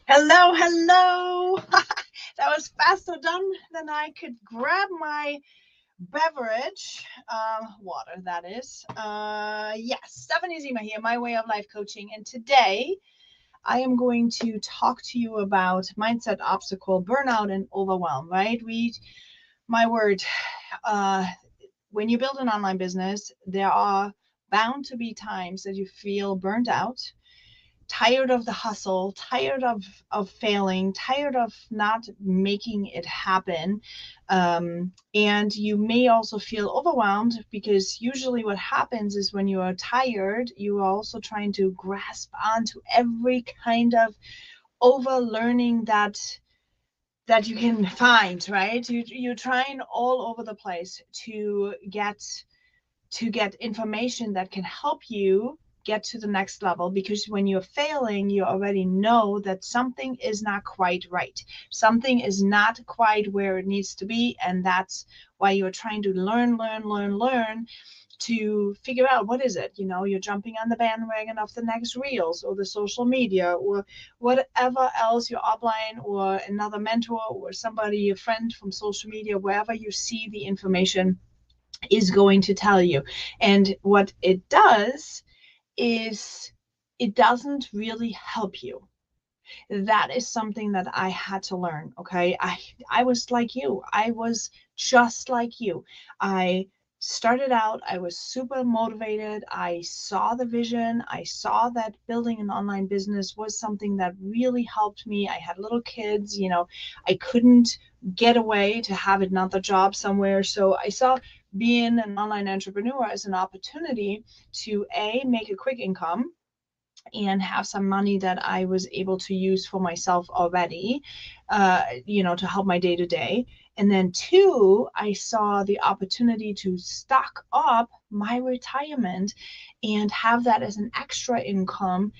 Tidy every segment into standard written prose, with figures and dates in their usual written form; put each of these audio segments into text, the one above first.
Hello, hello. That was faster done than I could grab my beverage, water, that is. Yes, Stephanie Zima here, My Way of Life Coaching. And today I am going to talk to you about mindset, obstacle, burnout, and overwhelm, right? My word, uh, when you build an online business, there are bound to be times that you feel burned out, tired of the hustle, tired of failing, tired of not making it happen. And you may also feel overwhelmed because usually what happens is when you are tired, you are also trying to grasp onto every kind of over learning that you can find, right? You're trying all over the place to get information that can help you get to the next level, because when you're failing, you already know that something is not quite right. Something is not quite where it needs to be. And that's why you're trying to learn to figure out what is it. You're jumping on the bandwagon of the next reels or the social media or whatever else your upline or another mentor or somebody, a friend from social media, wherever you see the information is going to tell you. And what it does is it doesn't really help you. That is something that I had to learn. Okay. I was like you. I was just like you. I started out, I was super motivated. I saw the vision. I saw that building an online business was something that really helped me. I had little kids, I couldn't get away to have another job somewhere. So I saw being an online entrepreneur as an opportunity to make a quick income and have some money that I was able to use for myself already, to help my day to day. And then two, I saw the opportunity to stock up my retirement and have that as an extra income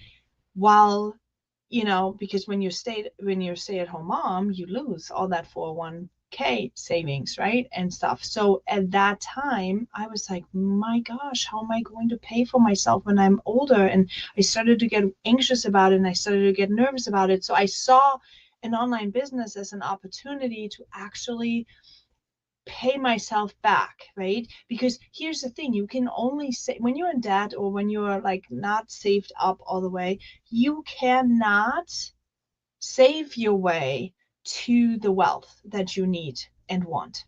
while, because when you're stay at home mom, you lose all that 401k savings, right? And stuff. So at that time, I was like, my gosh, how am I going to pay for myself when I'm older? And I started to get anxious about it, and I started to get nervous about it. So I saw an online business as an opportunity to actually pay myself back, right? Because here's the thing, you can only say when you're in debt or when you're like not saved up all the way, you cannot save your way to the wealth that you need and want.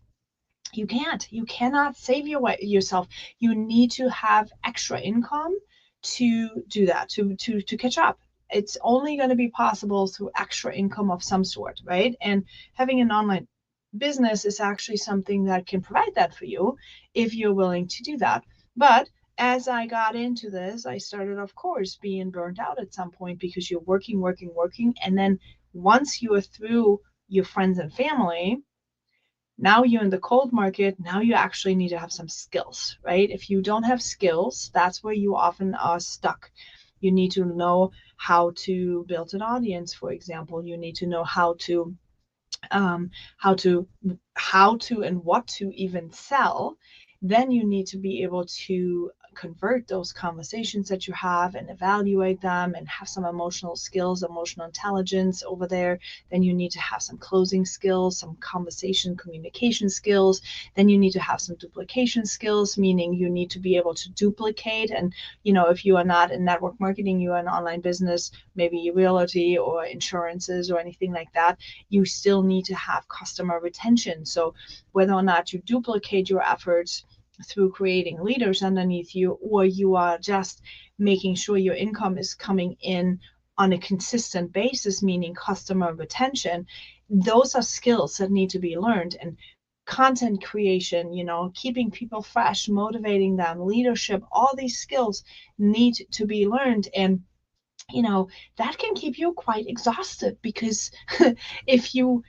You cannot save yourself. You need to have extra income to do that, to catch up. It's only going to be possible through extra income of some sort, right? And having an online business is actually something that can provide that for you if you're willing to do that. But as I got into this, I started, of course, being burnt out at some point because you're working. And then once you are through your friends and family, now you're in the cold market. Now you actually need to have some skills, right? If you don't have skills, that's where you often are stuck. You need to know how to build an audience, for example. You need to know um, how to how to and what to even sell. Then you need to be able to convert those conversations that you have and evaluate them and have some emotional skills, emotional intelligence over there. Then you need to have some closing skills, some conversation communication skills. Then you need to have some duplication skills, meaning you need to be able to duplicate. And if you are not in network marketing, you are an online business, maybe realty or insurances or anything like that, you still need to have customer retention. So whether or not you duplicate your efforts through creating leaders underneath you, or you are just making sure your income is coming in on a consistent basis, meaning customer retention, those are skills that need to be learned. And content creation, keeping people fresh, motivating them, leadership, all these skills need to be learned. And that can keep you quite exhausted because if you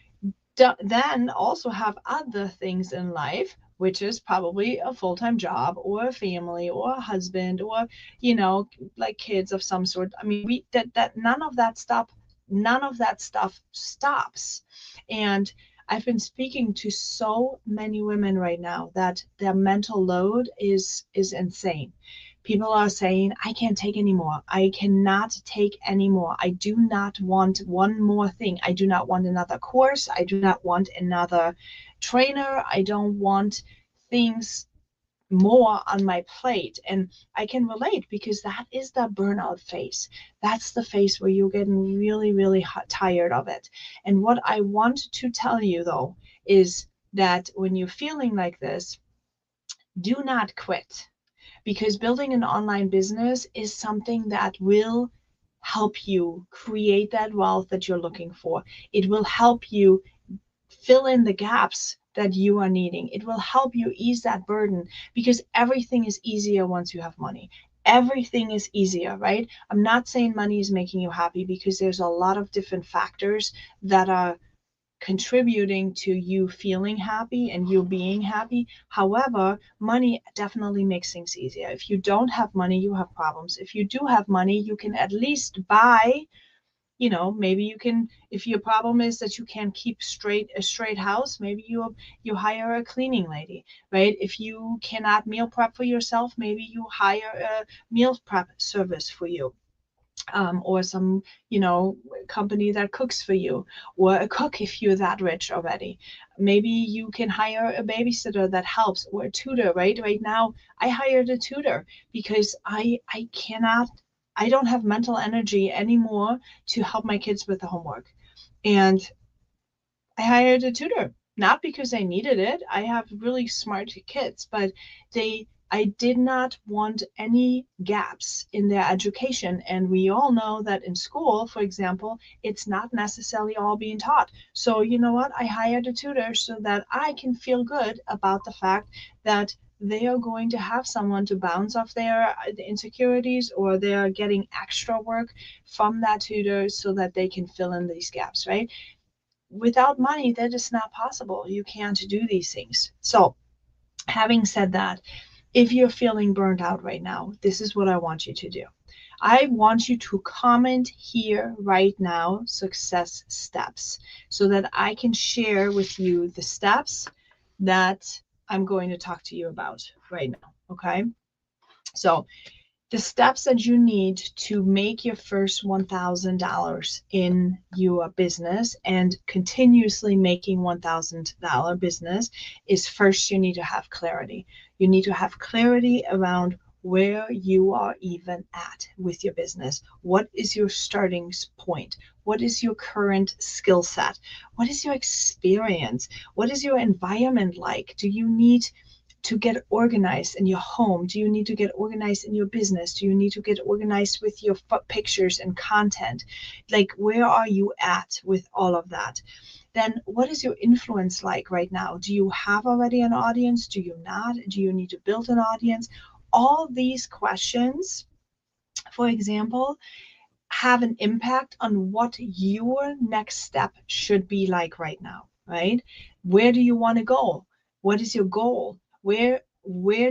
then also have other things in life, which is probably a full-time job or a family or a husband or, like kids of some sort. I mean, we that none of that stuff stops. And I've been speaking to so many women right now that their mental load is insane. People are saying, I can't take anymore. I cannot take anymore. I do not want one more thing. I do not want another course. I do not want another trainer. I don't want things more on my plate. And I can relate because that is the burnout phase. That's the phase where you're getting really, really tired of it. And what I want to tell you though is that when you're feeling like this, do not quit, because building an online business is something that will help you create that wealth that you're looking for. It will help you fill in the gaps that you are needing. It will help you ease that burden, because everything is easier once you have money. Everything is easier, right? I'm not saying money is making you happy, because there's a lot of different factors that are contributing to you feeling happy and you being happy. However, money definitely makes things easier. If you don't have money, you have problems. If you do have money, you can at least buy, maybe you can, if your problem is that you can't keep a straight house, maybe you hire a cleaning lady, right? If you cannot meal prep for yourself, maybe you hire a meal prep service for you. Or some, company that cooks for you, or a cook if you're that rich already. Maybe you can hire a babysitter that helps, or a tutor, right? Right now, I hired a tutor because I don't have mental energy anymore to help my kids with the homework. And I hired a tutor, not because I needed it. I have really smart kids, but I did not want any gaps in their education. And we all know that in school, for example, it's not necessarily all being taught. So you know what? I hired a tutor so that I can feel good about the fact that they are going to have someone to bounce off their insecurities, or they're getting extra work from that tutor so that they can fill in these gaps, right? Without money, that is not possible. You can't do these things. So, having said that, if you're feeling burned out right now, this is what I want you to do. I want you to comment here right now, success steps, so that I can share with you the steps that I'm going to talk to you about right now. Okay. So, the steps that you need to make your first $1,000 in your business and continuously making $1,000 business is, first, you need to have clarity. You need to have clarity around where you are even at with your business. What is your starting point? What is your current skill set? What is your experience? What is your environment like? Do you need to get organized in your home? Do you need to get organized in your business? Do you need to get organized with your pictures and content? Like, where are you at with all of that? Then what is your influence like right now? Do you have already an audience? Do you not? Do you need to build an audience? All these questions, for example, have an impact on what your next step should be like right now, right? Where do you want to go? What is your goal? Where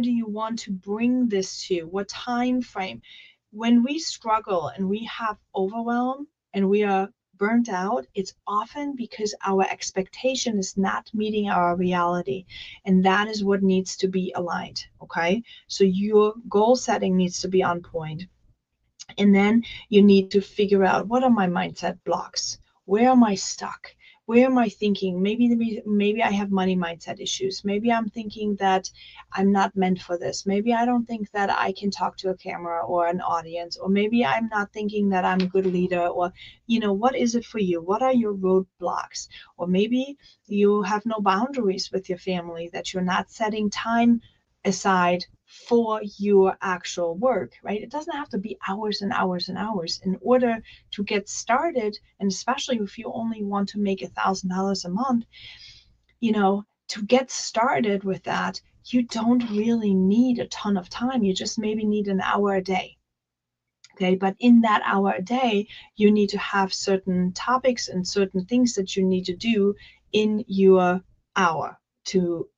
do you want to bring this to? What time frame? When we struggle and we have overwhelm and we are burnt out, it's often because our expectation is not meeting our reality. And that is what needs to be aligned. Okay. So your goal setting needs to be on point. And then you need to figure out, what are my mindset blocks? Where am I stuck? Where am I thinking? Maybe I have money mindset issues. Maybe I'm thinking that I'm not meant for this. Maybe I don't think that I can talk to a camera or an audience. Or maybe I'm not thinking that I'm a good leader. Or, what is it for you? What are your roadblocks? Or maybe you have no boundaries with your family, that you're not setting time aside for your actual work, right? It doesn't have to be hours and hours and hours in order to get started. And especially if you only want to make $1,000 a month, to get started with that, you don't really need a ton of time. You just maybe need an hour a day. Okay, but in that hour a day, you need to have certain topics and certain things that you need to do in your hour to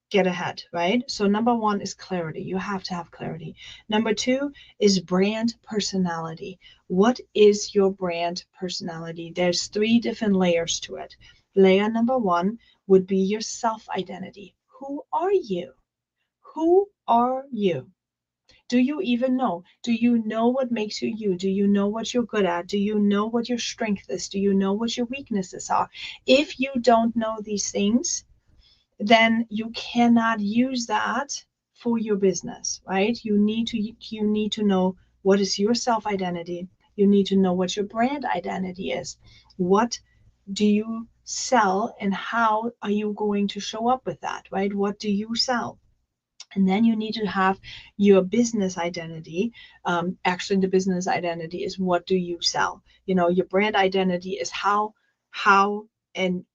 get ahead, right? So number one is clarity. You have to have clarity. Number two is brand personality. What is your brand personality? There's 3 different layers to it. Layer number one would be your self-identity. Who are you? Who are you? Do you even know? Do you know what makes you you? Do you know what you're good at? Do you know what your strength is? Do you know what your weaknesses are? If you don't know these things, then you cannot use that for your business, right? You need to know what is your self-identity. You need to know what your brand identity is. What do you sell and how are you going to show up with that, right? What do you sell? And then you need to have your business identity. Actually, the business identity is what do you sell? Your brand identity is how, and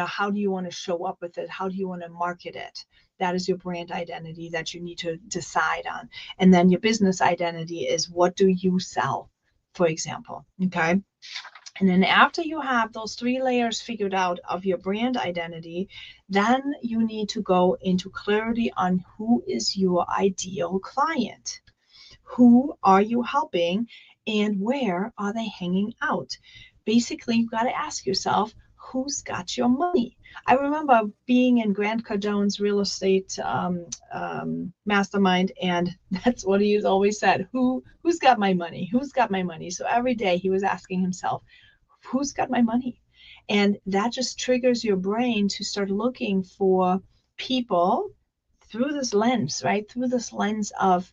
how do you want to show up with it? How do you want to market it? That is your brand identity that you need to decide on. And then your business identity is what do you sell, for example. Okay. And then after you have those 3 layers figured out of your brand identity, then you need to go into clarity on who is your ideal client. Who are you helping and where are they hanging out? Basically, you got to ask yourself, who's got your money? I remember being in Grant Cardone's real estate mastermind, and that's what he's always said: who's got my money? Who's got my money? So every day he was asking himself, who's got my money? And that just triggers your brain to start looking for people through this lens, right? Through this lens of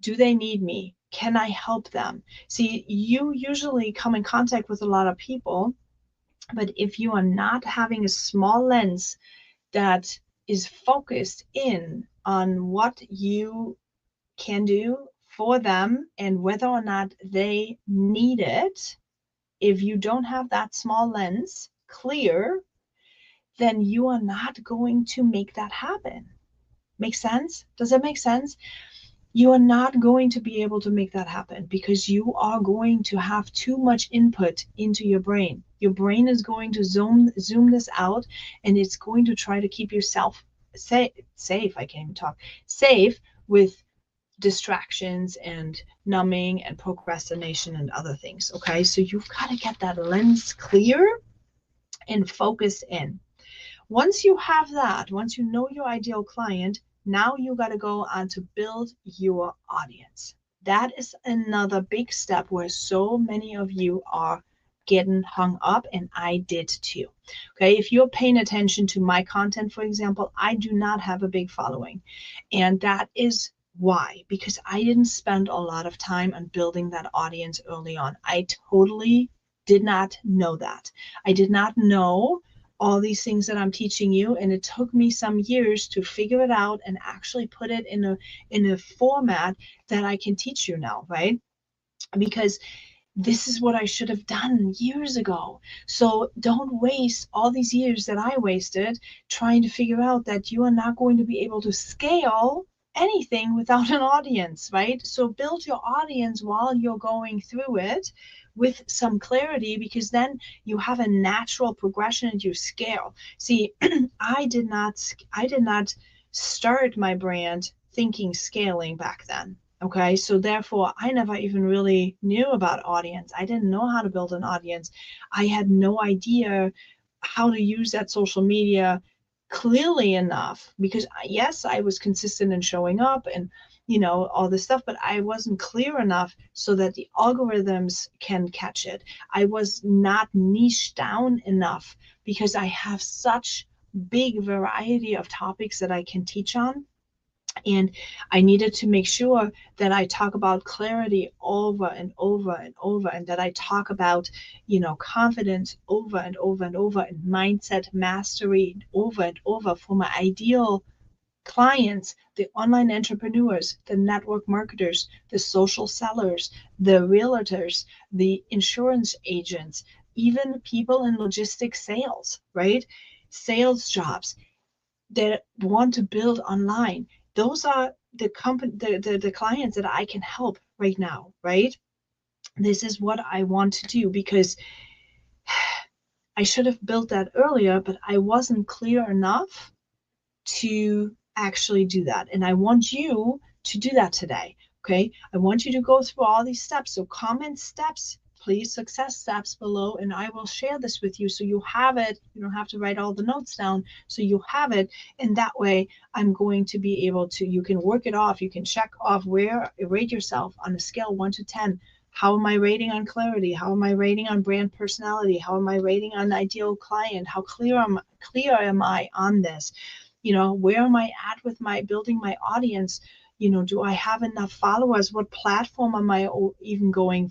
do they need me? Can I help them? See, you usually come in contact with a lot of people, but if you are not having a small lens that is focused in on what you can do for them and whether or not they need it, if you don't have that small lens clear, then you are not going to make that happen. Make sense? Does that make sense? You are not going to be able to make that happen because you are going to have too much input into your brain. Your brain is going to zoom this out, and it's going to try to keep yourself safe. I can't even talk. Safe with distractions and numbing and procrastination and other things. Okay, so you've got to get that lens clear and focused in. Once you have that, once you know your ideal client, now you got to go on to build your audience. That is another big step where so many of you are getting hung up, and I did too. Okay, if you're paying attention to my content, for example, I do not have a big following, and that is why, because I didn't spend a lot of time on building that audience early on. I totally did not know that. I did not know all these things that I'm teaching you, and it took me some years to figure it out and actually put it in a format that I can teach you now, right? Because this is what I should have done years ago. So don't waste all these years that I wasted trying to figure out that you are not going to be able to scale anything without an audience, right? So build your audience while you're going through it with some clarity, because then you have a natural progression and you scale. See, I did not start my brand thinking scaling back then. Okay, so therefore, I never even really knew about audience. I didn't know how to build an audience. I had no idea how to use that social media clearly enough, because yes, I was consistent in showing up and all this stuff, but I wasn't clear enough so that the algorithms can catch it. I was not niched down enough because I have such big variety of topics that I can teach on. And I needed to make sure that I talk about clarity over and over and over, and that I talk about, confidence over and over and over, and mindset mastery over and over for my ideal clients, the online entrepreneurs, the network marketers, the social sellers, the realtors, the insurance agents, even people in logistics sales, right? Sales jobs that want to build online. Those are the clients that I can help right now, right? This is what I want to do, because I should have built that earlier, but I wasn't clear enough to actually do that. And I want you to do that today. Okay, I want you to go through all these steps. So common steps please, success steps below, and I will share this with you so you have it. You don't have to write all the notes down, so you have it. And that way I'm going to be able to, you can work it off. You can check off rate yourself on a scale 1 to 10. How am I rating on clarity? How am I rating on brand personality? How am I rating on ideal client? How clear am I on this? Where am I at with my building my audience? Do I have enough followers? What platform am I even going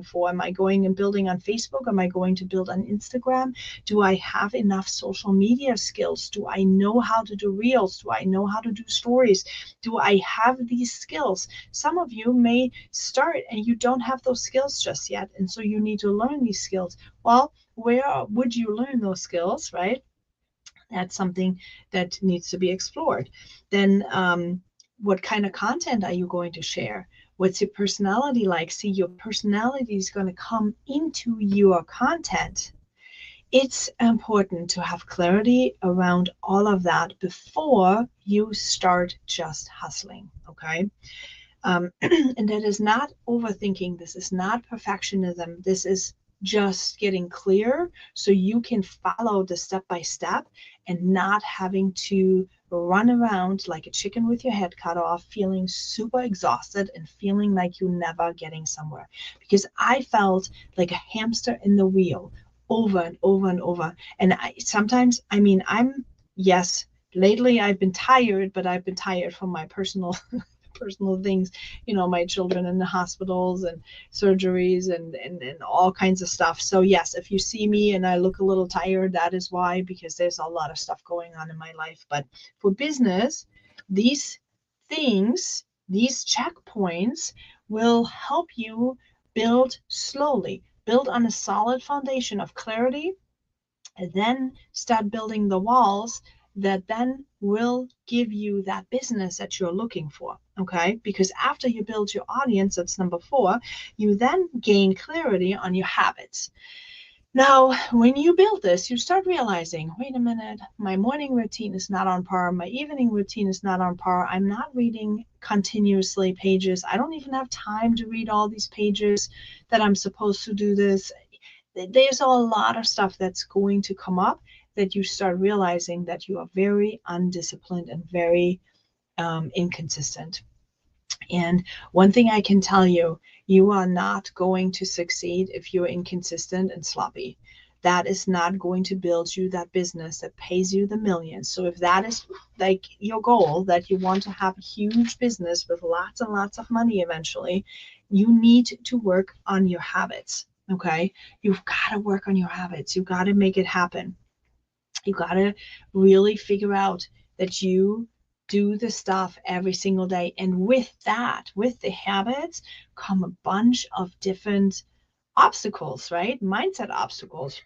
for? Am I going and building on Facebook? Am I going to build on Instagram? Do I have enough social media skills? Do I know how to do reels? Do I know how to do stories? Do I have these skills? Some of you may start and you don't have those skills just yet, and so you need to learn these skills. Well, where would you learn those skills, right? That's something that needs to be explored. Then what kind of content are you going to share? What's your personality like? See, your personality is going to come into your content. It's important to have clarity around all of that before you start just hustling, okay? And that is not overthinking. This is not perfectionism. This is just getting clear so you can follow the step by step and not having to run around like a chicken with your head cut off, feeling super exhausted and feeling like you're never getting somewhere. Because I felt like a hamster in the wheel over and over and over. And yes, lately I've been tired, but I've been tired from my personal things, my children in the hospitals and surgeries and all kinds of stuff. So yes, if you see me and I look a little tired, that is why, because there's a lot of stuff going on in my life. But for business, these things, these checkpoints will help you build slowly, build on a solid foundation of clarity, and then start building the walls that then will give you that business that you're looking for, okay? Because after you build your audience, that's number 4, you then gain clarity on your habits. Now, when you build this, you start realizing, wait a minute, my morning routine is not on par. My evening routine is not on par. I'm not reading continuously pages. I don't even have time to read all these pages that I'm supposed to do this. There's a lot of stuff that's going to come up that you start realizing that you are very undisciplined and very inconsistent. And one thing I can tell you, you are not going to succeed if you're inconsistent and sloppy. That is not going to build you that business that pays you the millions. So if that is like your goal, that you want to have a huge business with lots and lots of money eventually, you need to work on your habits. Okay, you've got to work on your habits. You've got to make it happen. You got to really figure out that you do the stuff every single day. And with that, with the habits, come a bunch of different obstacles, right? Mindset obstacles,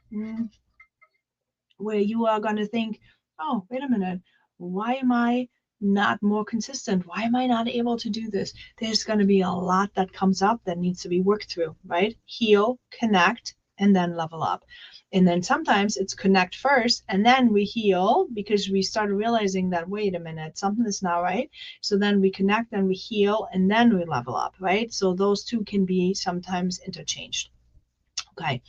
where you are going to think, oh, wait a minute, why am I not more consistent? Why am I not able to do this? There's going to be a lot that comes up that needs to be worked through, right? Heal, connect, and then level up. And then sometimes it's connect first and then we heal, because we start realizing that, wait a minute, something is not right. So then we connect and we heal and then we level up, right? So those two can be sometimes interchanged. Okay.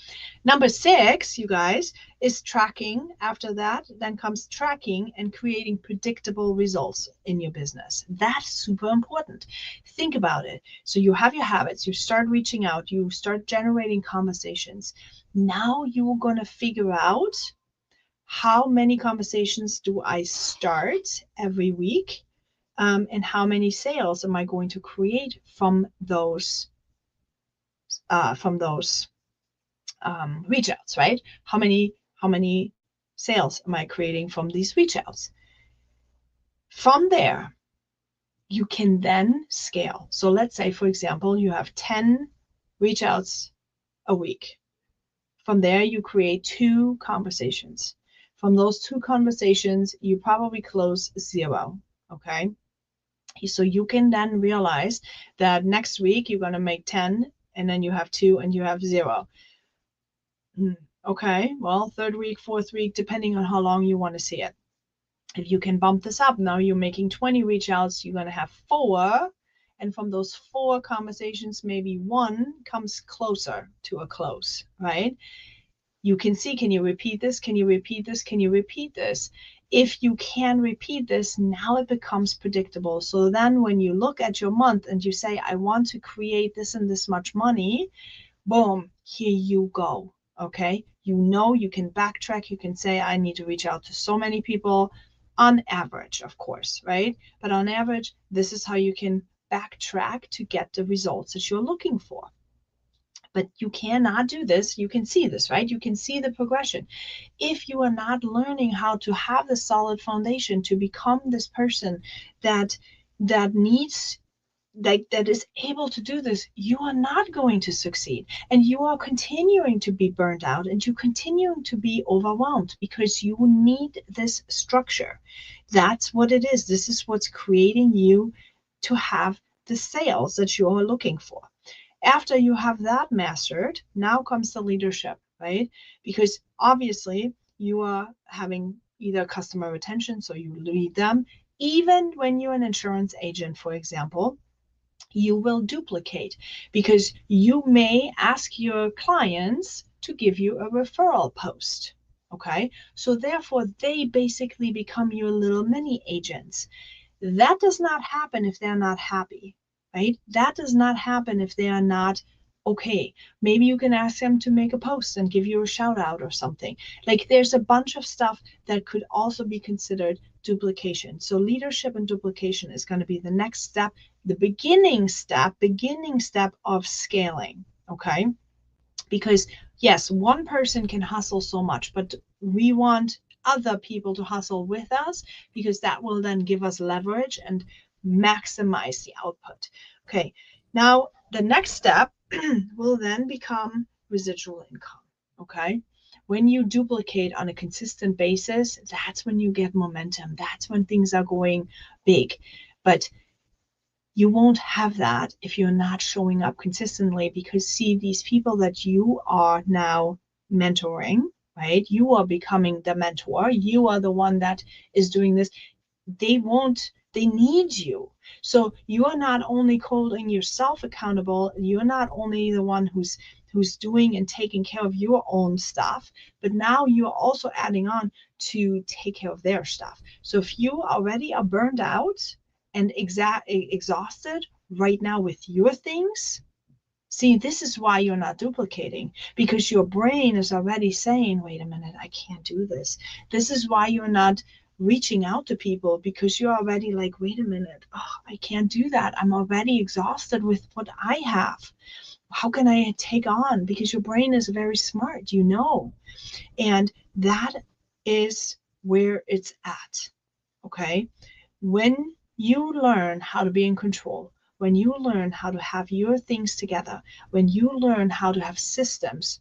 Number 6, you guys, is tracking. After that, then comes tracking and creating predictable results in your business. That's super important. Think about it. So you have your habits, you start reaching out, you start generating conversations. Now you're going to figure out, how many conversations do I start every week? And how many sales am I going to create from those reach outs, right? How many sales am I creating from these reach outs? From there, you can then scale. So let's say, for example, you have 10 reach outs a week. From there, you create 2 conversations. From those 2 conversations, you probably close 0, okay? So you can then realize that next week you're going to make 10, and then you have 2 and you have 0. Okay, well, 3rd week, 4th week, depending on how long you want to see it. If you can bump this up, now you're making 20 reach outs, you're going to have 4, And from those 4 conversations, maybe 1 comes closer to a close, right? You can see, can you repeat this? Can you repeat this? Can you repeat this? If you can repeat this, now it becomes predictable. So then when you look at your month and you say, I want to create this and this much money, boom, here you go. Okay. You know, you can backtrack. You can say, I need to reach out to so many people on average, of course, right? But on average, this is how you can backtrack to get the results that you're looking for. But you cannot do this. You can see this, right? You can see the progression. If you are not learning how to have the solid foundation to become this person that needs that is able to do this, you are not going to succeed, and you are continuing to be burned out, and you continuing to be overwhelmed because you need this structure. That's what it is. This is what's creating you to have the sales that you're looking for. After you have that mastered, now comes the leadership, right? Because obviously you are having either customer retention, so you lead them. Even when you're an insurance agent, for example, you will duplicate because you may ask your clients to give you a referral post. Okay, so therefore they basically become your little mini agents. That does not happen if they're not happy, right? That does not happen if they are not okay. Maybe you can ask them to make a post and give you a shout out or something. Like there's a bunch of stuff that could also be considered duplication. So leadership and duplication is going to be the next step, the beginning step of scaling. Okay. Because yes, one person can hustle so much, but we want other people to hustle with us because that will then give us leverage and maximize the output. Okay, now the next step will then become residual income. Okay, when you duplicate on a consistent basis, that's when you get momentum. That's when things are going big. But you won't have that if you're not showing up consistently, because see, these people that you are now mentoring, right? You are becoming the mentor. You are the one that is doing this. They need you. So you are not only holding yourself accountable, you're not only the one who's doing and taking care of your own stuff, but now you're also adding on to take care of their stuff. So if you already are burned out and exhausted right now with your things, see, this is why you're not duplicating, because your brain is already saying, wait a minute, I can't do this. This is why you're not reaching out to people, because you're already like, wait a minute, oh, I can't do that. I'm already exhausted with what I have. How can I take on? Because your brain is very smart, you know, and that is where it's at. Okay. When you learn how to be in control, when you learn how to have your things together, when you learn how to have systems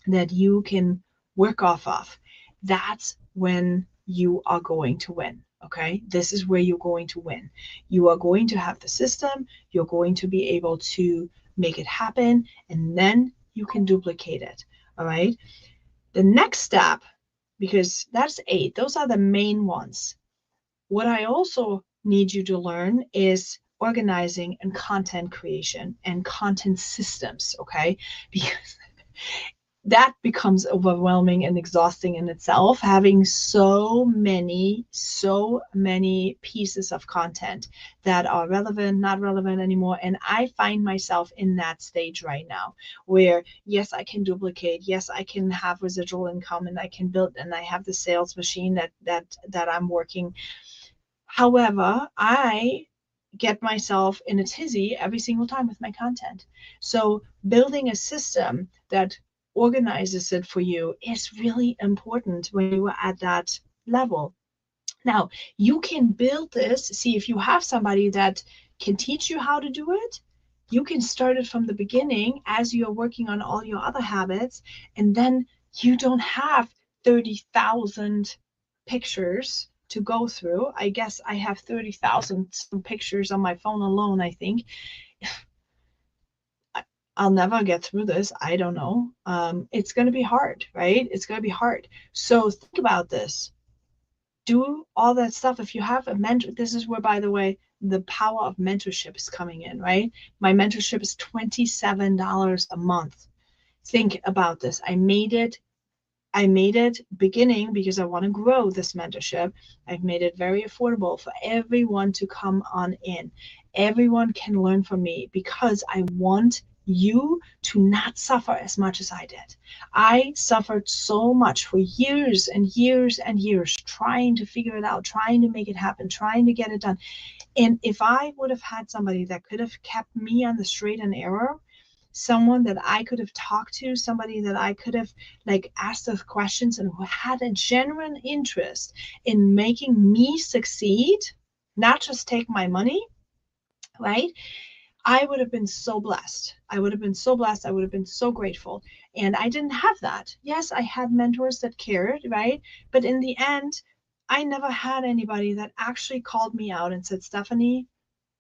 that you can work off of, that's when you are going to win. Okay, this is where you're going to win. You are going to have the system, you're going to be able to make it happen, and then you can duplicate it. All right, the next step, because that's 8, those are the main ones. What I also need you to learn is organizing and content creation and content systems, okay? Because that becomes overwhelming and exhausting in itself, having so many pieces of content that are relevant, not relevant anymore. And I find myself in that stage right now where, yes, I can duplicate, yes, I can have residual income, and I can build, and I have the sales machine that I'm working. However, I get myself in a tizzy every single time with my content. So building a system that organizes it for you is really important when you are at that level. Now, you can build this. See, if you have somebody that can teach you how to do it, you can start it from the beginning as you're working on all your other habits, and then you don't have 30,000 pictures to go through. I guess I have 30,000 pictures on my phone alone, I think. I'll never get through this. I don't know. It's going to be hard, right? It's going to be hard. So think about this. do all that stuff. If you have a mentor, this is where, by the way, the power of mentorship is coming in, right? My mentorship is $27 a month. Think about this. I made it beginning because I want to grow this mentorship. I've made it very affordable for everyone to come on in. Everyone can learn from me because I want you to not suffer as much as I did. I suffered so much for years and years and years trying to figure it out, trying to make it happen, trying to get it done. And if I would have had somebody that could have kept me on the straight and narrow, someone that I could have talked to, somebody that I could have like asked those questions and who had a genuine interest in making me succeed, not just take my money, right? I would have been so blessed. I would have been so blessed. I would have been so grateful. And I didn't have that. Yes, I had mentors that cared, right? But in the end, I never had anybody that actually called me out and said, Stephanie,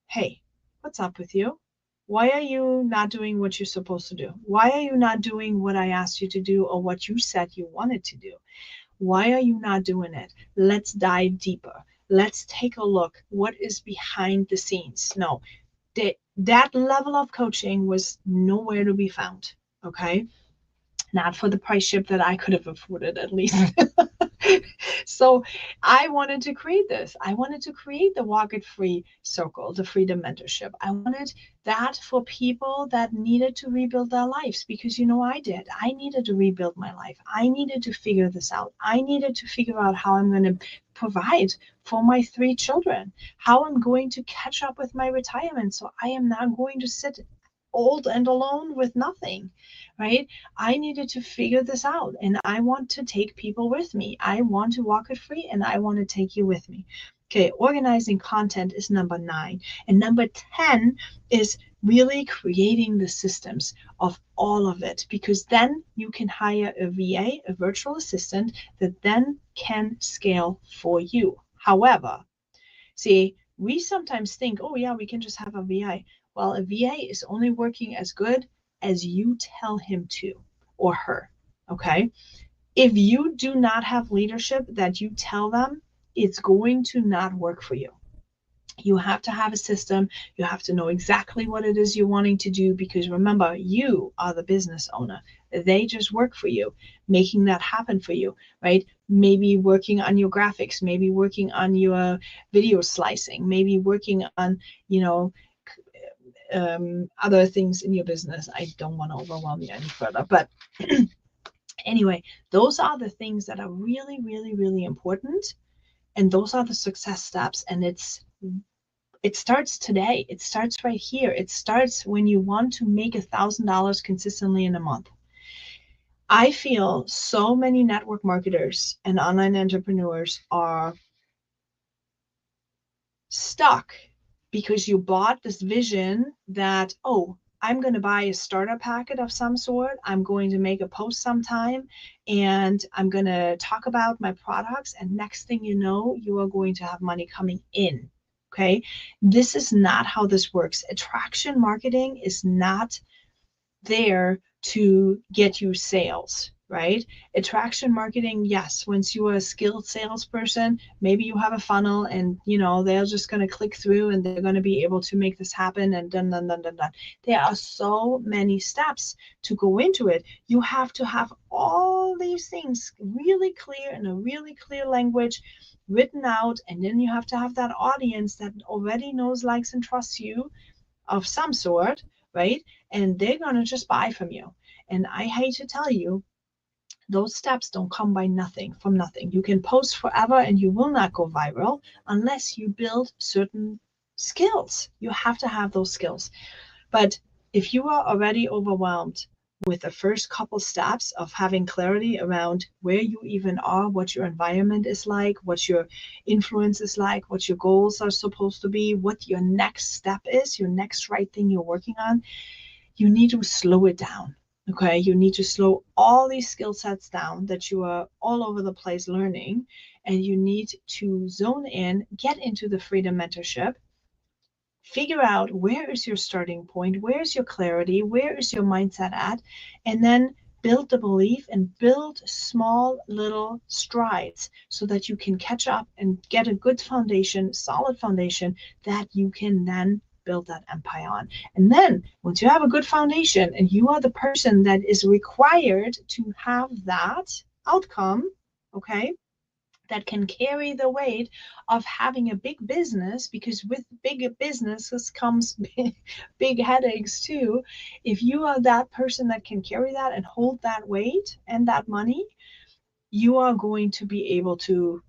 hey, what's up with you? Why are you not doing what you're supposed to do? Why are you not doing what I asked you to do or what you said you wanted to do? Why are you not doing it? Let's dive deeper. Let's take a look. What is behind the scenes? No, that level of coaching was nowhere to be found. Okay. Not for the price ship that I could have afforded, at least. So I wanted to create this. I wanted to create the Walk It Free Circle, the Freedom Mentorship. I wanted that for people that needed to rebuild their lives because, I did. I needed to rebuild my life. I needed to figure this out. I needed to figure out how I'm going to provide for my 3 children, how I'm going to catch up with my retirement so I am not going to sit old and alone with nothing, right? I needed to figure this out and I want to take people with me. I want to walk it free and I want to take you with me. Okay, organizing content is number 9. And number 10 is really creating the systems of all of it, because then you can hire a VA, a virtual assistant, that then can scale for you. However, see, we sometimes think, oh yeah, we can just have a VA. Well, a VA is only working as good as you tell him to or her. Okay. If you do not have leadership that you tell them, it's going to not work for you. You have to have a system. You have to know exactly what it is you're wanting to do, because remember, you are the business owner. They just work for you, making that happen for you, right? Maybe working on your graphics, maybe working on your video slicing, maybe working on, other things in your business. I don't want to overwhelm you any further, but anyway, those are the things that are really, really, really important. And those are the success steps. And it starts today. It starts right here. It starts when you want to make $1,000 consistently in a month. I feel so many network marketers and online entrepreneurs are stuck because you bought this vision that, oh, I'm going to buy a starter packet of some sort. I'm going to make a post sometime and I'm going to talk about my products. And next thing you know, you are going to have money coming in. Okay. This is not how this works. Attraction marketing is not there to get you sales, right? Attraction marketing, yes, once you are a skilled salesperson, maybe you have a funnel and they're just going to click through and they're going to be able to make this happen and done. There are so many steps to go into it. You have to have all these things really clear in a really clear language written out, and then you have to have that audience that already knows, likes, and trusts you of some sort, right? And they're going to just buy from you. And I hate to tell you, those steps don't come by nothing, from nothing. You can post forever and you will not go viral unless you build certain skills. You have to have those skills. But if you are already overwhelmed with the first couple steps of having clarity around where you even are, what your environment is like, what your influence is like, what your goals are supposed to be, what your next step is, your next right thing you're working on, you need to slow it down. Okay, you need to slow all these skill sets down that you are all over the place learning, and you need to zone in, get into the Freedom Mentorship, figure out where is your starting point, where is your clarity, where is your mindset at, and then build the belief and build small little strides so that you can catch up and get a good foundation, solid foundation that you can then build that empire on. And then once you have a good foundation and you are the person that is required to have that outcome, okay, that can carry the weight of having a big business, because with bigger businesses comes big headaches too. If you are that person that can carry that and hold that weight and that money, you are going to be able to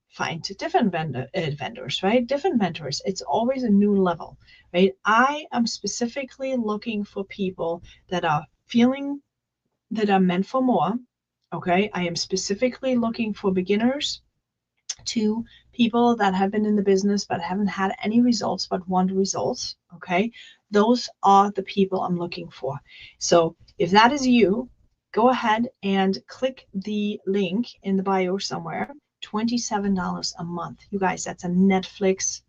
find different vendors, right? Different mentors. It's always a new level, right? I am specifically looking for people that are feeling that are meant for more. Okay. I am specifically looking for beginners to people that have been in the business but haven't had any results but want results. Okay. Those are the people I'm looking for. So if that is you, go ahead and click the link in the bio somewhere. $27 a month. You guys, that's a Netflix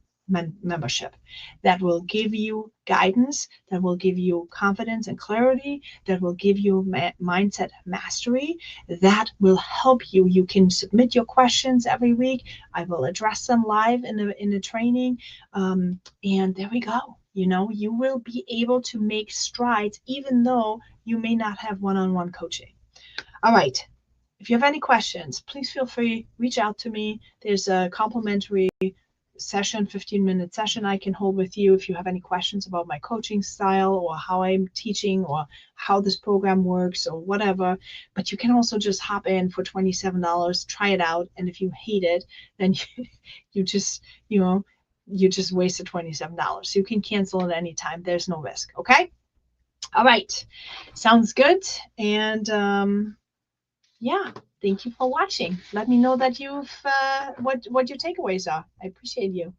membership that will give you guidance, that will give you confidence and clarity, that will give you mindset mastery, that will help you. You can submit your questions every week. I will address them live in the training. And there we go. You know, you will be able to make strides even though you may not have one-on-one coaching. All right. If you have any questions, please feel free, reach out to me. There's a complimentary session, 15-minute session I can hold with you if you have any questions about my coaching style or how I'm teaching or how this program works or whatever. But you can also just hop in for $27, try it out. And if you hate it, then you just wasted $27. You can cancel at any time. There's no risk. Okay. All right. Sounds good. And yeah, thank you for watching. Let me know that you've what your takeaways are. I appreciate you.